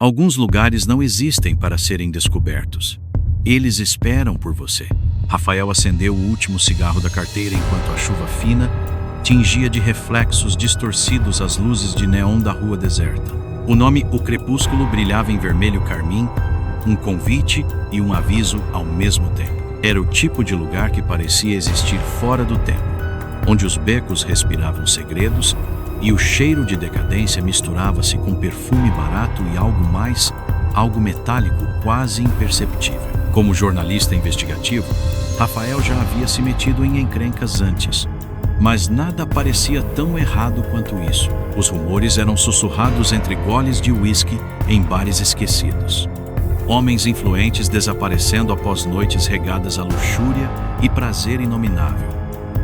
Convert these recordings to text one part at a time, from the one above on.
Alguns lugares não existem para serem descobertos. Eles esperam por você. Rafael acendeu o último cigarro da carteira enquanto a chuva fina tingia de reflexos distorcidos as luzes de neon da rua deserta. O nome O Crepúsculo brilhava em vermelho carmim, um convite e um aviso ao mesmo tempo. Era o tipo de lugar que parecia existir fora do tempo, onde os becos respiravam segredos e o cheiro de decadência misturava-se com perfume barato e algo mais, algo metálico quase imperceptível. Como jornalista investigativo, Rafael já havia se metido em encrencas antes, mas nada parecia tão errado quanto isso. Os rumores eram sussurrados entre goles de uísque em bares esquecidos. Homens influentes desaparecendo após noites regadas a luxúria e prazer inominável.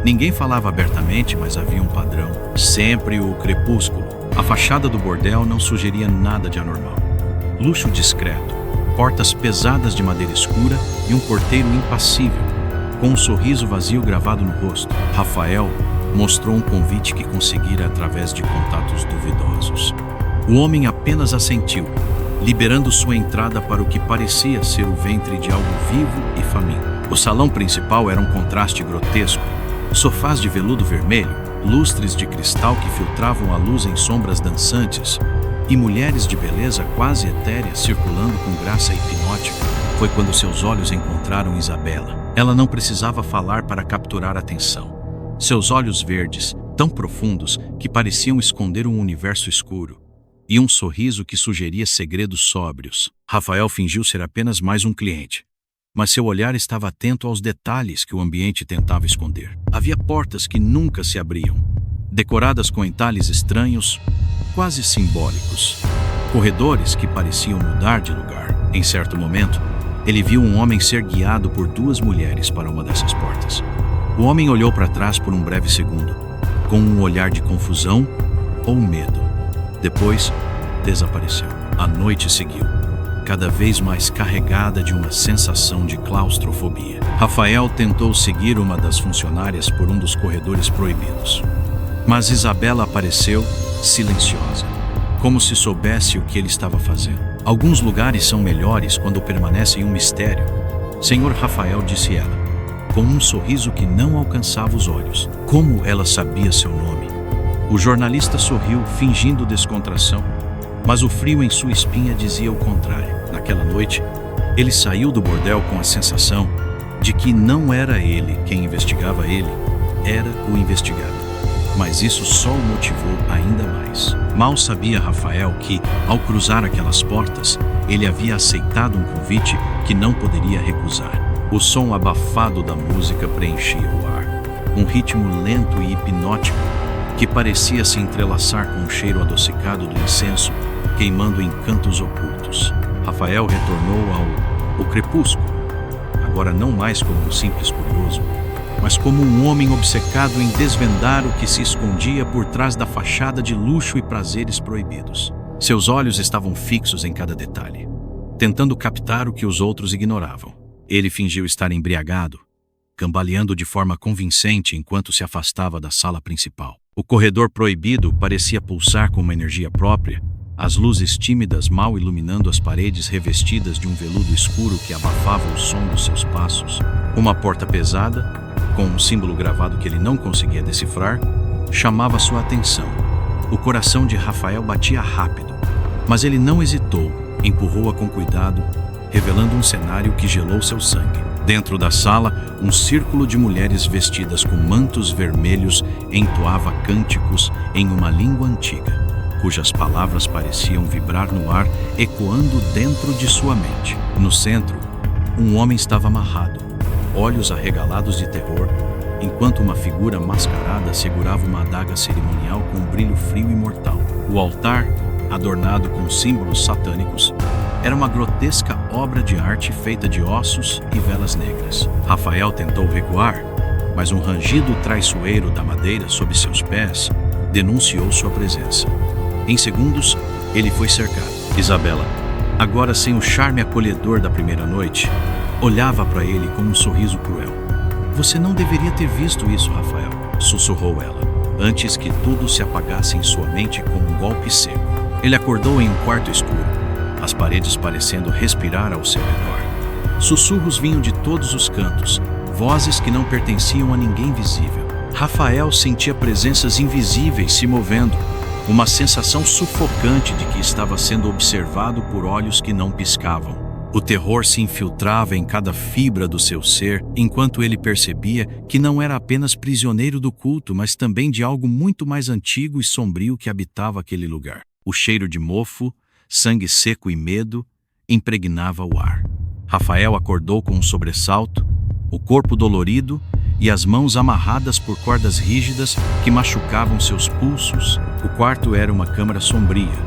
Ninguém falava abertamente, mas havia um padrão. Sempre o crepúsculo. A fachada do bordel não sugeria nada de anormal. Luxo discreto, portas pesadas de madeira escura e um porteiro impassível, com um sorriso vazio gravado no rosto. Rafael mostrou um convite que conseguira através de contatos duvidosos. O homem apenas assentiu, liberando sua entrada para o que parecia ser o ventre de algo vivo e faminto. O salão principal era um contraste grotesco. Sofás de veludo vermelho, lustres de cristal que filtravam a luz em sombras dançantes e mulheres de beleza quase etérea circulando com graça hipnótica. Foi quando seus olhos encontraram Isabela. Ela não precisava falar para capturar a atenção. Seus olhos verdes, tão profundos que pareciam esconder um universo escuro, e um sorriso que sugeria segredos sóbrios. Rafael fingiu ser apenas mais um cliente, mas seu olhar estava atento aos detalhes que o ambiente tentava esconder. Havia portas que nunca se abriam, decoradas com entalhes estranhos, quase simbólicos. Corredores que pareciam mudar de lugar. Em certo momento, ele viu um homem ser guiado por duas mulheres para uma dessas portas. O homem olhou para trás por um breve segundo, com um olhar de confusão ou medo. Depois, desapareceu. A noite seguiu, cada vez mais carregada de uma sensação de claustrofobia. Rafael tentou seguir uma das funcionárias por um dos corredores proibidos. Mas Isabela apareceu, silenciosa, como se soubesse o que ele estava fazendo. Alguns lugares são melhores quando permanecem um mistério, Senhor Rafael, disse ela, com um sorriso que não alcançava os olhos. Como ela sabia seu nome? O jornalista sorriu, fingindo descontração, mas o frio em sua espinha dizia o contrário. Naquela noite, ele saiu do bordel com a sensação de que não era ele quem investigava ele, era o investigado. Mas isso só o motivou ainda mais. Mal sabia Rafael que, ao cruzar aquelas portas, ele havia aceitado um convite que não poderia recusar. O som abafado da música preenchia o ar, um ritmo lento e hipnótico que parecia se entrelaçar com o cheiro adocicado do incenso, queimando em cantos ocultos. Rafael retornou ao crepúsculo, agora não mais como um simples curioso, mas como um homem obcecado em desvendar o que se escondia por trás da fachada de luxo e prazeres proibidos. Seus olhos estavam fixos em cada detalhe, tentando captar o que os outros ignoravam. Ele fingiu estar embriagado, cambaleando de forma convincente enquanto se afastava da sala principal. O corredor proibido parecia pulsar com uma energia própria, as luzes tímidas mal iluminando as paredes revestidas de um veludo escuro que abafava o som dos seus passos. Uma porta pesada, com um símbolo gravado que ele não conseguia decifrar, chamava sua atenção. O coração de Rafael batia rápido, mas ele não hesitou, empurrou-a com cuidado, revelando um cenário que gelou seu sangue. Dentro da sala, um círculo de mulheres vestidas com mantos vermelhos entoava cânticos em uma língua antiga, cujas palavras pareciam vibrar no ar, ecoando dentro de sua mente. No centro, um homem estava amarrado, olhos arregalados de terror, enquanto uma figura mascarada segurava uma adaga cerimonial com um brilho frio e mortal. O altar, adornado com símbolos satânicos, era uma grotesca obra de arte feita de ossos e velas negras. Rafael tentou recuar, mas um rangido traiçoeiro da madeira sob seus pés denunciou sua presença. Em segundos, ele foi cercado. Isabela, agora sem o charme acolhedor da primeira noite, olhava para ele com um sorriso cruel. Você não deveria ter visto isso, Rafael, sussurrou ela, antes que tudo se apagasse em sua mente com um golpe seco. Ele acordou em um quarto escuro, as paredes parecendo respirar ao seu redor. Sussurros vinham de todos os cantos, vozes que não pertenciam a ninguém visível. Rafael sentia presenças invisíveis se movendo, uma sensação sufocante de que estava sendo observado por olhos que não piscavam. O terror se infiltrava em cada fibra do seu ser, enquanto ele percebia que não era apenas prisioneiro do culto, mas também de algo muito mais antigo e sombrio que habitava aquele lugar. O cheiro de mofo, sangue seco e medo impregnava o ar. Rafael acordou com um sobressalto, o corpo dolorido e as mãos amarradas por cordas rígidas que machucavam seus pulsos. O quarto era uma câmara sombria,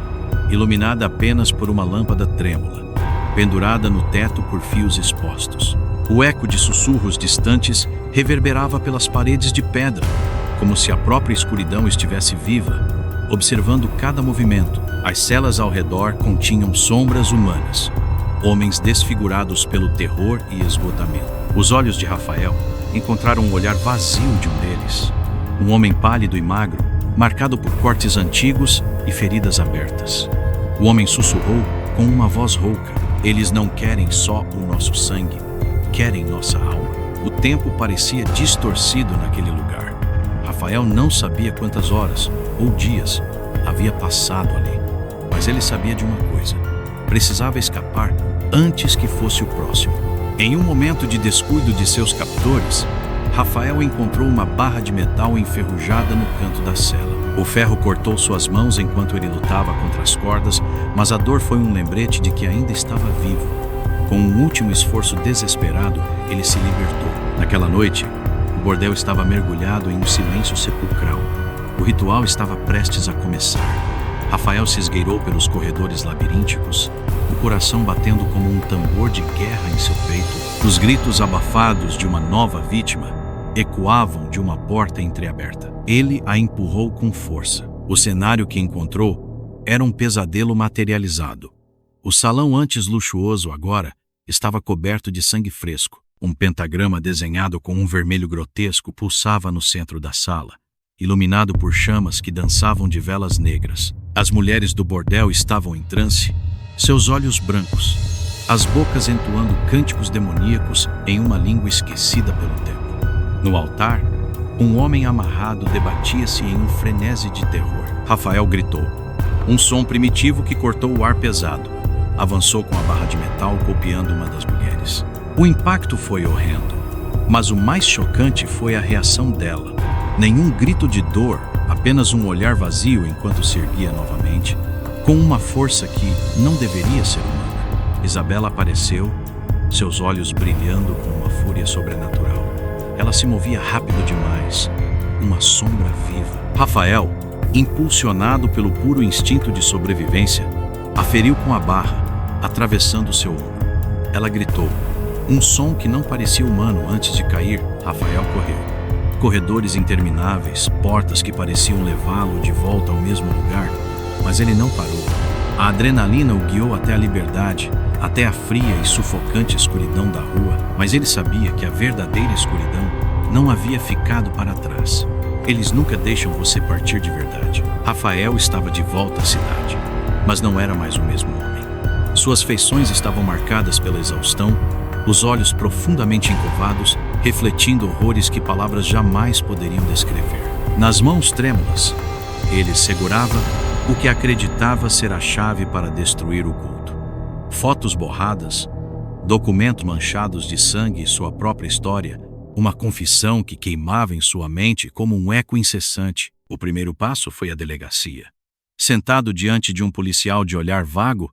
iluminada apenas por uma lâmpada trêmula, pendurada no teto por fios expostos. O eco de sussurros distantes reverberava pelas paredes de pedra, como se a própria escuridão estivesse viva, observando cada movimento. As celas ao redor continham sombras humanas, homens desfigurados pelo terror e esgotamento. Os olhos de Rafael encontraram um olhar vazio de um deles. Um homem pálido e magro, marcado por cortes antigos e feridas abertas. O homem sussurrou com uma voz rouca: "Eles não querem só o nosso sangue, querem nossa alma." O tempo parecia distorcido naquele lugar. Rafael não sabia quantas horas ou dias havia passado ali, mas ele sabia de uma coisa: precisava escapar antes que fosse o próximo. Em um momento de descuido de seus captores, Rafael encontrou uma barra de metal enferrujada no canto da cela. O ferro cortou suas mãos enquanto ele lutava contra as cordas, mas a dor foi um lembrete de que ainda estava vivo. Com um último esforço desesperado, ele se libertou. Naquela noite, o bordel estava mergulhado em um silêncio sepulcral. O ritual estava prestes a começar. Rafael se esgueirou pelos corredores labirínticos, o coração batendo como um tambor de guerra em seu peito. Os gritos abafados de uma nova vítima ecoavam de uma porta entreaberta. Ele a empurrou com força. O cenário que encontrou era um pesadelo materializado. O salão antes luxuoso agora estava coberto de sangue fresco. Um pentagrama desenhado com um vermelho grotesco pulsava no centro da sala, iluminado por chamas que dançavam de velas negras. As mulheres do bordel estavam em transe, seus olhos brancos, as bocas entoando cânticos demoníacos em uma língua esquecida pelo tempo. No altar, um homem amarrado debatia-se em um frenesi de terror. Rafael gritou. Um som primitivo que cortou o ar pesado. Avançou com a barra de metal, golpeando uma das mulheres. O impacto foi horrendo, mas o mais chocante foi a reação dela. Nenhum grito de dor, apenas um olhar vazio enquanto se erguia novamente, com uma força que não deveria ser humana. Isabela apareceu, seus olhos brilhando com uma fúria sobrenatural. Ela se movia rápido demais, uma sombra viva. Rafael, impulsionado pelo puro instinto de sobrevivência, a feriu com a barra, atravessando seu ombro. Ela gritou, um som que não parecia humano antes de cair. Rafael correu. Corredores intermináveis, portas que pareciam levá-lo de volta ao mesmo lugar, mas ele não parou. A adrenalina o guiou até a liberdade, até a fria e sufocante escuridão da rua, mas ele sabia que a verdadeira escuridão não havia ficado para trás. Eles nunca deixam você partir de verdade. Rafael estava de volta à cidade, mas não era mais o mesmo homem. Suas feições estavam marcadas pela exaustão, os olhos profundamente encurvados, refletindo horrores que palavras jamais poderiam descrever. Nas mãos trêmulas, ele segurava o que acreditava ser a chave para destruir o culto. Fotos borradas, documentos manchados de sangue e sua própria história, uma confissão que queimava em sua mente como um eco incessante. O primeiro passo foi a delegacia. Sentado diante de um policial de olhar vago,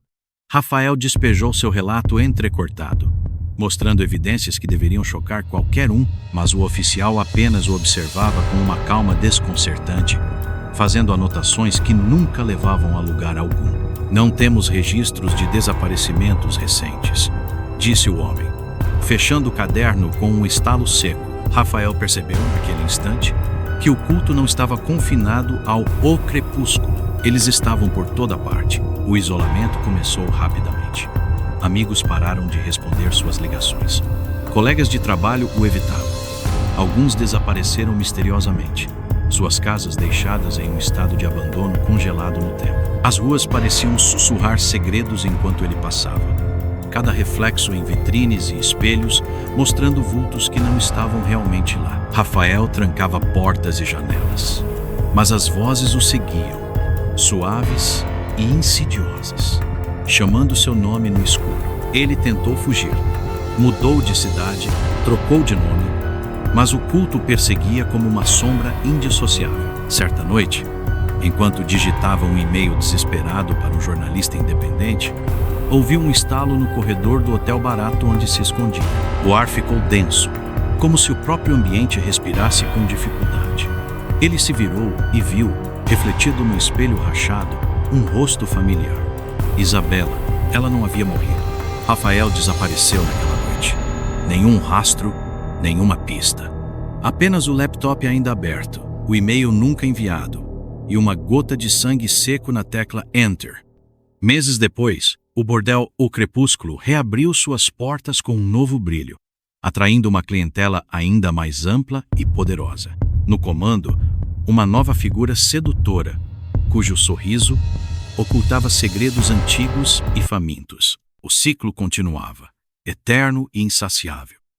Rafael despejou seu relato entrecortado, mostrando evidências que deveriam chocar qualquer um, mas o oficial apenas o observava com uma calma desconcertante, fazendo anotações que nunca levavam a lugar algum. Não temos registros de desaparecimentos recentes, disse o homem, fechando o caderno com um estalo seco. Rafael percebeu, naquele instante, que o culto não estava confinado ao O Crepúsculo. Eles estavam por toda parte. O isolamento começou rapidamente. Amigos pararam de responder suas ligações. Colegas de trabalho o evitavam. Alguns desapareceram misteriosamente. suas casas deixadas em um estado de abandono congelado no tempo. As ruas pareciam sussurrar segredos enquanto ele passava, cada reflexo em vitrines e espelhos mostrando vultos que não estavam realmente lá. Rafael trancava portas e janelas, mas as vozes o seguiam, suaves e insidiosas, chamando seu nome no escuro. Ele tentou fugir, mudou de cidade, trocou de nome, mas o culto o perseguia como uma sombra indissociável. Certa noite, enquanto digitava um e-mail desesperado para um jornalista independente, ouviu um estalo no corredor do hotel barato onde se escondia. O ar ficou denso, como se o próprio ambiente respirasse com dificuldade. Ele se virou e viu, refletido no espelho rachado, um rosto familiar. Isabela, ela não havia morrido. Rafael desapareceu naquela noite. Nenhum rastro, nenhuma pista. Apenas o laptop ainda aberto, o e-mail nunca enviado e uma gota de sangue seco na tecla Enter. Meses depois, o bordel O Crepúsculo reabriu suas portas com um novo brilho, atraindo uma clientela ainda mais ampla e poderosa. No comando, uma nova figura sedutora, cujo sorriso ocultava segredos antigos e famintos. O ciclo continuava, eterno e insaciável.